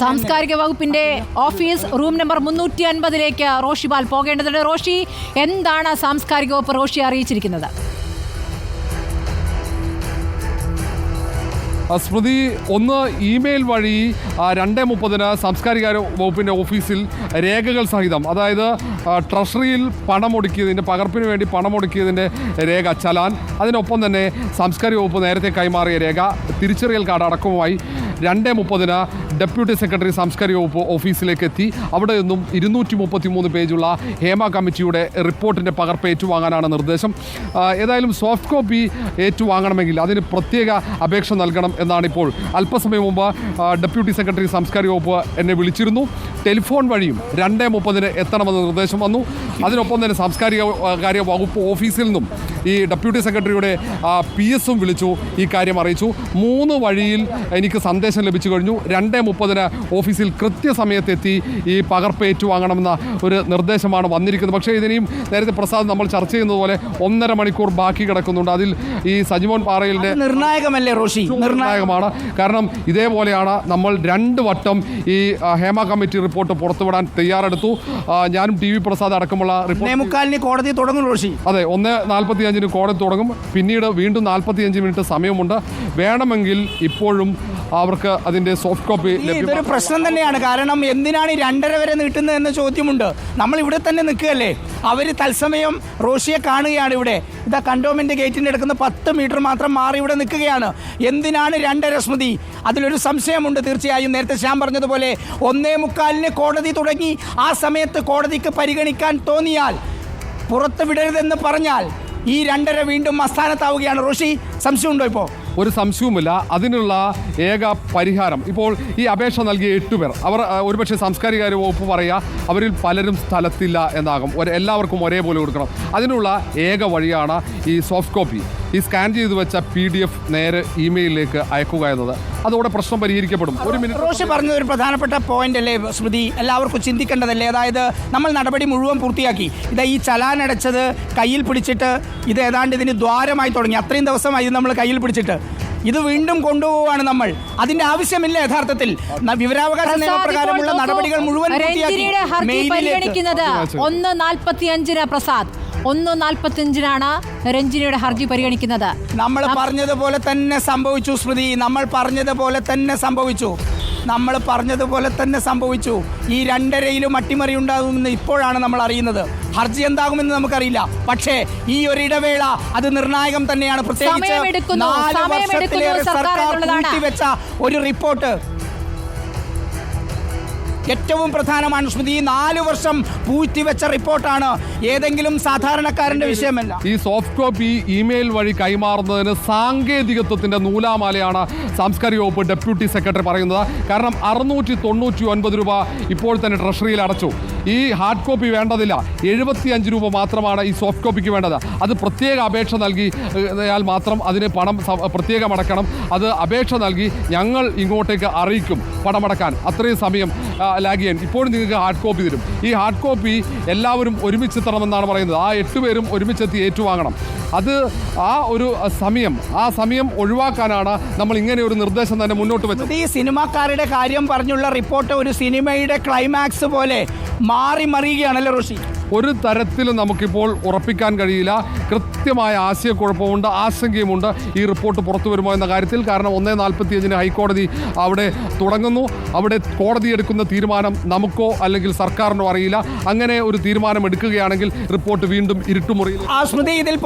സാംസ്കാരിക വകുപ്പിന്റെ office room number 350 Roshipal പോകേണ്ടതുണ്ട്. റോഷി, എന്താണ് സാംസ്കാരിക വകുപ്പ് റോഷി അറിയിച്ചിരിക്കുന്നത്? സ്മൃതി, ഒന്ന് ഇമെയിൽ വഴി 2:30 സാംസ്കാരിക വകുപ്പിൻ്റെ ഓഫീസിൽ രേഖകൾ സഹിതം, അതായത് ട്രഷറിയിൽ പണമൊടുക്കിയതിൻ്റെ പകർപ്പിന് വേണ്ടി പണമൊടുക്കിയതിൻ്റെ രേഖ, ചലാൻ, അതിനൊപ്പം തന്നെ സാംസ്കാരിക വകുപ്പ് നേരത്തെ കൈമാറിയ രേഖ, തിരിച്ചറിയൽ കാർഡ് അടക്കവുമായി 2:30 ഡെപ്യൂട്ടി സെക്രട്ടറി സാംസ്കാരിക വകുപ്പ് ഓഫീസിലേക്ക് എത്തി. അവിടെ നിന്നും 233 പേജുള്ള ഹേമ കമ്മിറ്റിയുടെ റിപ്പോർട്ടിൻ്റെ പകർപ്പ് ഏറ്റുവാങ്ങാനാണ് നിർദ്ദേശം. ഏതായാലും സോഫ്റ്റ് കോപ്പി ഏറ്റുവാങ്ങണമെങ്കിൽ അതിന് പ്രത്യേക അപേക്ഷ നൽകണം എന്നാണ് ഇപ്പോൾ. അല്പസമയം മുമ്പ് ഡെപ്യൂട്ടി സെക്രട്ടറി സാംസ്കാരിക വകുപ്പ് എന്നെ വിളിച്ചിരുന്നു. ടെലിഫോൺ വഴിയും 2:30 എത്തണമെന്ന് നിർദ്ദേശം വന്നു. അതിനൊപ്പം തന്നെ സാംസ്കാരിക കാര്യ വകുപ്പ് ഓഫീസിൽ നിന്നും ഈ ഡെപ്യൂട്ടി സെക്രട്ടറിയുടെ PS-ഉം വിളിച്ചു, ഈ കാര്യം അറിയിച്ചു. 3 വഴിയിൽ എനിക്ക് സന്ദേശം ലഭിച്ചു കഴിഞ്ഞു. 2:30 ഓഫീസിൽ കൃത്യസമയത്തെത്തി ഈ പകർപ്പ് ഏറ്റുവാങ്ങണമെന്ന ഒരു നിർദ്ദേശമാണ് വന്നിരിക്കുന്നത്. പക്ഷേ ഇതിനെയും നേരത്തെ പ്രസാദ് നമ്മൾ ചർച്ച ചെയ്യുന്നത് പോലെ 1.5 മണിക്കൂർ ബാക്കി കിടക്കുന്നുണ്ട്. അതിൽ ഈ സജിമോൻ പാറയിലിൻ്റെ നിർണായകമല്ലേ റോഷി? നിർണായകമാണ്. കാരണം ഇതേപോലെയാണ് നമ്മൾ 2 വട്ടം ഈ ഹേമ കമ്മിറ്റി റിപ്പോർട്ട് പുറത്തുവിടാൻ തയ്യാറെടുത്തു. ഞാനും TV പ്രസാദ് അടക്കമുള്ള റിപ്പോർട്ട് 1:45 കോടതി തുടങ്ങും റോഷി. അതെ, 1:45 കോടതി തുടങ്ങും. പിന്നീട് വീണ്ടും 45 മിനിറ്റ് സമയമുണ്ട്. വേണമെങ്കിൽ ഇപ്പോഴും അവർക്ക് അതിൻ്റെ സോഫ്റ്റ് കോപ്പി ലഭ്യമാണ്. ഇതൊരു പ്രശ്നം തന്നെയാണ്. കാരണം എന്തിനാണ് 2:30 വരെ നീട്ടുന്നത് എന്ന ചോദ്യമുണ്ട്. നമ്മൾ ഇവിടെ തന്നെ നിൽക്കുകയല്ലേ. അവർ തത്സമയം റോഷിയെ കാണുകയാണ്. ഇവിടെ ഇതാ കണ്ടോൺമെന്റ് ഗേറ്റിൻ്റെ എടുക്കുന്ന 10 മീറ്റർ മാത്രം മാറി ഇവിടെ നിൽക്കുകയാണ്. എന്തിനാണ് 2:30 സ്മൃതി? അതിലൊരു സംശയമുണ്ട് തീർച്ചയായും. നേരത്തെ ശ്യാം പറഞ്ഞതുപോലെ 1:45 കോടതി തുടങ്ങി. ആ സമയത്ത് കോടതിക്ക് പരിഗണിക്കാൻ തോന്നിയാൽ, പുറത്ത് വിടരുതെന്ന് പറഞ്ഞാൽ ഈ 2:30 വീണ്ടും അസ്ഥാനത്താവുകയാണ്. റോഷി, സംശയമുണ്ടോ? ഇപ്പോൾ ഒരു സംശയവുമില്ല. അതിനുള്ള ഏക പരിഹാരം, ഇപ്പോൾ ഈ അപേക്ഷ നൽകിയ 8 പേർ, അവർ ഒരുപക്ഷെ സാംസ്കാരിക കാര്യ വകുപ്പ് പറയുക അവരിൽ പലരും സ്ഥലത്തില്ല എന്നാകും. എല്ലാവർക്കും ഒരേപോലെ കൊടുക്കണം. അതിനുള്ള ഏക വഴിയാണ് ഈ സോഫ്റ്റ് കോപ്പി, ഈ സ്കാൻ ചെയ്ത് വെച്ച PDF നേരെ ഇമെയിലിലേക്ക് അയക്കുക എന്നത്. അതോടെ പ്രശ്നം പരിഹരിക്കപ്പെടും. ഒരു മിനിറ്റ്. റോഷി പറഞ്ഞത് ഒരു പ്രധാനപ്പെട്ട പോയിന്റ് അല്ലേ സ്മൃതി? എല്ലാവർക്കും ചിന്തിക്കേണ്ടതല്ലേ? അതായത് നമ്മൾ നടപടി മുഴുവൻ പൂർത്തിയാക്കി. ഇതാ ഈ ചലാൻ അടച്ചത് കയ്യിൽ പിടിച്ചിട്ട് ഇത് ഏതാണ്ട് ഇതിന് ദ്വാരമായി തുടങ്ങി. അത്രയും ദിവസമായി നമ്മൾ കയ്യിൽ പിടിച്ചിട്ട് ഇത് വീണ്ടും കൊണ്ടുപോവാണ് നമ്മൾ. അതിന്റെ ആവശ്യമില്ല യഥാർത്ഥത്തിൽ. വിവരാവകാശ നിയമപ്രകാരമുള്ള നടപടികൾ മുഴുവൻ പരിഗണിക്കുന്നത് 1:45 പ്രസാദ്, 1:45 രഞ്ജിനിയുടെ ഹർജി പരിഗണിക്കുന്നത്. നമ്മൾ പറഞ്ഞതുപോലെ തന്നെ സംഭവിച്ചു സ്മൃതി. നമ്മൾ പറഞ്ഞതുപോലെ തന്നെ സംഭവിച്ചു. ഈ 2:30 അട്ടിമറി ഉണ്ടാകുമെന്ന് ഇപ്പോഴാണ് നമ്മൾ അറിയുന്നത്. ഹർജി എന്താകുമെന്ന് നമുക്കറിയില്ല. പക്ഷേ ഈ ഒരു ഇടവേള അത് നിർണായകം തന്നെയാണ്. പ്രത്യേകിച്ച് 4 വർഷത്തിലേറെ സർക്കാർ കൂട്ടിവെച്ച ഒരു റിപ്പോർട്ട് ഏറ്റവും പ്രധാനമാണ് സ്മൃതി. 4 വർഷം പൂഴ്ത്തിവെച്ച റിപ്പോർട്ടാണ്. ഏതെങ്കിലും സാധാരണക്കാരന്റെ വിഷയമല്ല. ഈ സോഫ്റ്റ് കോപ്പി ഇമെയിൽ വഴി കൈമാറുന്നതിന് സാങ്കേതികത്വത്തിന്റെ നൂലാമാലയാണ് സാംസ്കാരിക വകുപ്പ് ഡെപ്യൂട്ടി സെക്രട്ടറി പറയുന്നത്. കാരണം 699 രൂപ ഇപ്പോൾ തന്നെ ട്രഷറിയിൽ അടച്ചു. ഈ ഹാർഡ് കോപ്പി വേണ്ടതില്ല, 75 രൂപ മാത്രമാണ് ഈ സോഫ്റ്റ് കോപ്പിക്ക് വേണ്ടത്. അത് പ്രത്യേക അപേക്ഷ നൽകിയാൽ മാത്രം അതിന് പണം പ്രത്യേകം അടക്കണം. അത് അപേക്ഷ നൽകി ഞങ്ങൾ ഇങ്ങോട്ടേക്ക് അറിയിക്കും പണമടക്കാൻ. അത്രയും സമയം ലാഗിയാൻ ഇപ്പോൾ നിങ്ങൾക്ക് ഹാർഡ് കോപ്പി തരും. ഈ ഹാർഡ് കോപ്പി എല്ലാവരും ഒരുമിച്ച് തരണമെന്നാണ് പറയുന്നത്. ആ 8 പേരും ഒരുമിച്ചെത്തി ഏറ്റുവാങ്ങണം. അത് ആ സമയം ഒഴിവാക്കാനാണ് നമ്മൾ ഇങ്ങനെ ഒരു നിർദ്ദേശം തന്നെ മുന്നോട്ട് വെച്ചത്. ഈ സിനിമാക്കാരുടെ കാര്യം പറഞ്ഞുള്ള റിപ്പോർട്ട് ഒരു സിനിമയുടെ ക്ലൈമാക്സ് പോലെ മാറി മറിയുകയാണല്ലോ റോഷി. ഒരു തരത്തിലും നമുക്കിപ്പോൾ ഉറപ്പിക്കാൻ കഴിയില്ല. കൃത്യമായ ആശയക്കുഴപ്പമുണ്ട്, ആശങ്കയുമുണ്ട് ഈ റിപ്പോർട്ട് പുറത്തു വരുമോ എന്ന കാര്യത്തിൽ. കാരണം 1:45 ഹൈക്കോടതി അവിടെ തുടങ്ങുന്നു. അവിടെ കോടതി എടുക്കുന്ന തീരുമാനം നമുക്കോ അല്ലെങ്കിൽ സർക്കാരിനോ അറിയില്ല. അങ്ങനെ ഒരു തീരുമാനം എടുക്കുകയാണെങ്കിൽ റിപ്പോർട്ട് വീണ്ടും ഇരുട്ടുമുറിയിൽ. ആ സ്മൃതി ഇതിൽ